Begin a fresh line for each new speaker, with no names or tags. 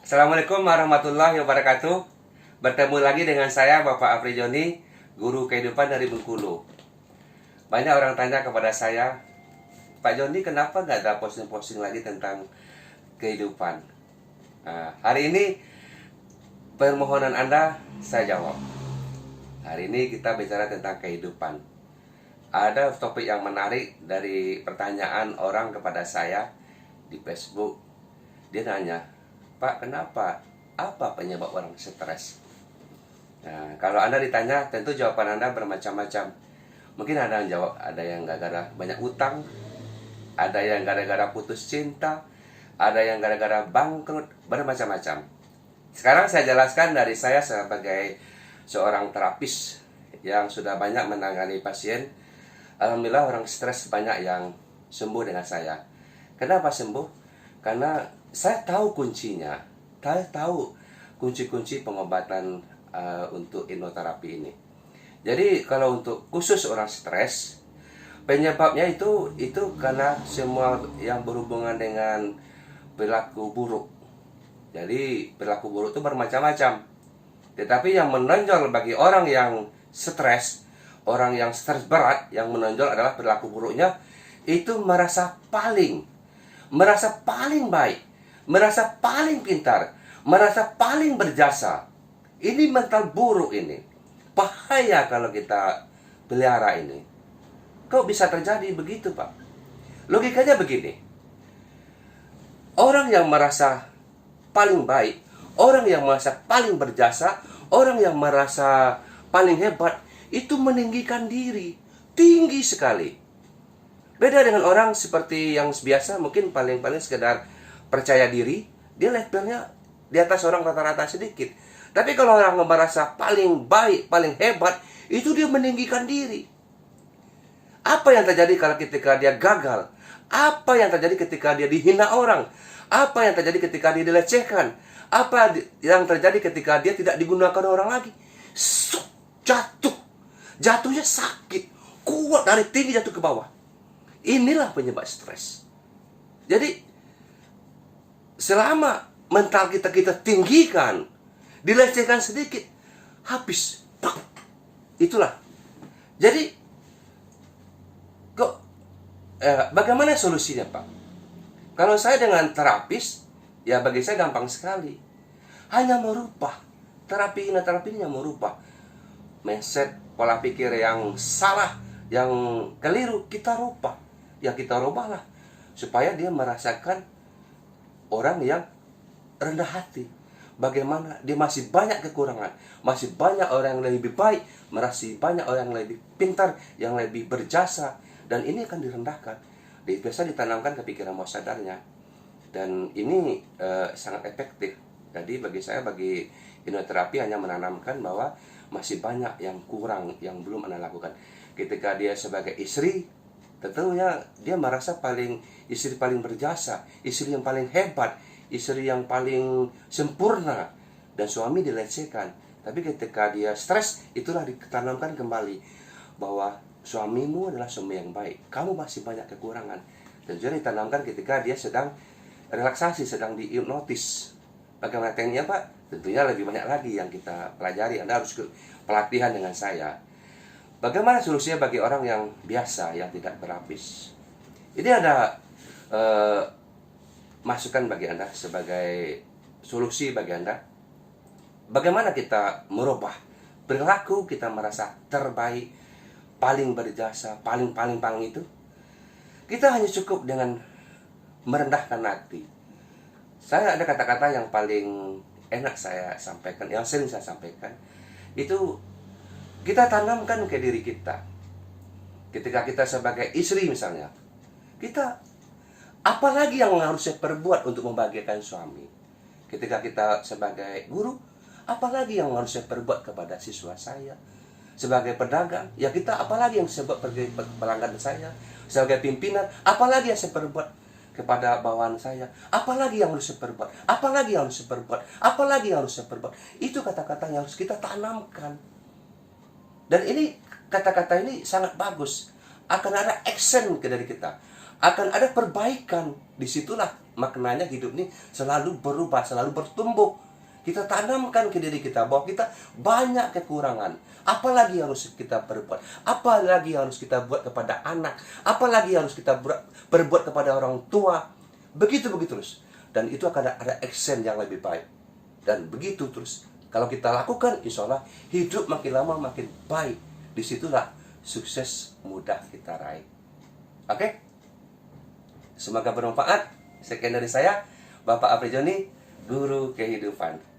Assalamualaikum warahmatullahi wabarakatuh. Bertemu lagi dengan saya Bapak Afri Joni, guru kehidupan dari Bengkulu. Banyak orang tanya kepada saya, Pak Joni kenapa nggak ada posting-posting lagi tentang kehidupan? Nah, hari ini permohonan Anda saya jawab. Hari ini kita bicara tentang kehidupan. Ada topik yang menarik dari pertanyaan orang kepada saya di Facebook. Dia nanya, Pak, kenapa? Apa penyebab orang stres? Nah, kalau Anda ditanya, tentu jawaban Anda bermacam-macam. Mungkin Anda yang jawab, ada yang gara-gara banyak utang, ada yang gara-gara putus cinta, ada yang gara-gara bangkrut, bermacam-macam. Sekarang saya jelaskan dari saya sebagai seorang terapis yang sudah banyak menangani pasien. Alhamdulillah orang stres banyak yang sembuh dengan saya. Kenapa sembuh? Karena saya tahu kuncinya. Saya tahu kunci-kunci pengobatan untuk hipnoterapi ini. Jadi kalau untuk khusus orang stres, penyebabnya itu karena semua yang berhubungan dengan perilaku buruk. Jadi perilaku buruk itu bermacam-macam. Tetapi yang menonjol bagi orang yang stres, orang yang stres berat, yang menonjol adalah perilaku buruknya itu merasa paling baik, merasa paling pintar, merasa paling berjasa. Ini mental buruk ini. Bahaya kalau kita pelihara ini. Kok bisa terjadi begitu, Pak? Logikanya begini. Orang yang merasa paling baik, orang yang merasa paling berjasa, orang yang merasa paling hebat, itu meninggikan diri, tinggi sekali. Beda dengan orang seperti yang biasa, mungkin paling-paling sekedar percaya diri, dia levelnya di atas orang rata-rata sedikit. Tapi kalau orang merasa paling baik, paling hebat, itu dia meninggikan diri. Apa yang terjadi kalau ketika dia gagal? Apa yang terjadi ketika dia dihina orang? Apa yang terjadi ketika dia dilecehkan? Apa yang terjadi ketika dia tidak digunakan orang lagi? Jatuh. Jatuhnya sakit, kuat, dari tinggi jatuh ke bawah. Inilah penyebab stres. Jadi selama mental kita tinggikan, dilecehkan sedikit, habis. Itulah. Jadi bagaimana solusinya, Pak? Kalau saya dengan terapis, ya bagi saya gampang sekali. Hanya merubah. Terapinya merubah mindset, pola pikir yang salah, yang keliru, kita rubah. Ya kita rubahlah supaya dia merasakan orang yang rendah hati. Bagaimana dia masih banyak kekurangan, masih banyak orang yang lebih baik, masih banyak orang yang lebih pintar, yang lebih berjasa, dan ini akan direndahkan. Biasa ditanamkan ke pikiran bawah sadarnya, dan ini sangat efektif. Jadi bagi saya, bagi hipnoterapi hanya menanamkan bahwa masih banyak yang kurang, yang belum Anda lakukan. Ketika dia sebagai istri, tentunya dia merasa istri paling berjasa, istri yang paling hebat, istri yang paling sempurna, dan suami dilecehkan. Tapi ketika dia stres, itulah ditanamkan kembali bahwa suamimu adalah suami yang baik, kamu masih banyak kekurangan. Dan juga ditanamkan ketika dia sedang relaksasi, sedang dihipnotis. Bagaimana tekniknya, Pak? Tentunya lebih banyak lagi yang kita pelajari. Anda harus pelatihan dengan saya. Bagaimana solusinya bagi orang yang biasa, yang tidak berlapis? Ini ada masukan bagi Anda sebagai solusi bagi Anda. Bagaimana kita merubah perilaku kita merasa terbaik, paling berjasa, paling itu? Kita hanya cukup dengan merendahkan hati. Saya ada kata-kata yang paling enak saya sampaikan, yang sering saya sampaikan, itu kita tanamkan ke diri kita. Ketika kita sebagai istri misalnya, kita apalagi yang harus saya perbuat untuk membahagiakan suami? Ketika kita sebagai guru, apalagi yang harus saya perbuat kepada siswa saya? Sebagai pedagang, ya kita apalagi yang saya buat bagi pelanggan saya? Sebagai pimpinan, apalagi yang saya perbuat kepada bawahan saya? Apalagi yang harus saya perbuat? Apalagi yang harus saya perbuat? Apalagi yang harus saya perbuat? Itu kata-kata yang harus kita tanamkan. Dan ini kata-kata ini sangat bagus. Akan ada action dari kita. Akan ada perbaikan. Disitulah maknanya hidup ini selalu berubah, selalu bertumbuh. Kita tanamkan ke diri kita bahwa kita banyak kekurangan. Apalagi harus kita perbuat? Apalagi harus kita buat kepada anak? Apalagi harus kita perbuat kepada orang tua? Begitu terus. Dan itu akan ada action yang lebih baik. Dan begitu terus. Kalau kita lakukan, insya Allah hidup makin lama makin baik. Disitulah sukses mudah kita raih. Oke? Semoga bermanfaat. Sekian dari saya, Bapak Apri Joni, Guru Kehidupan.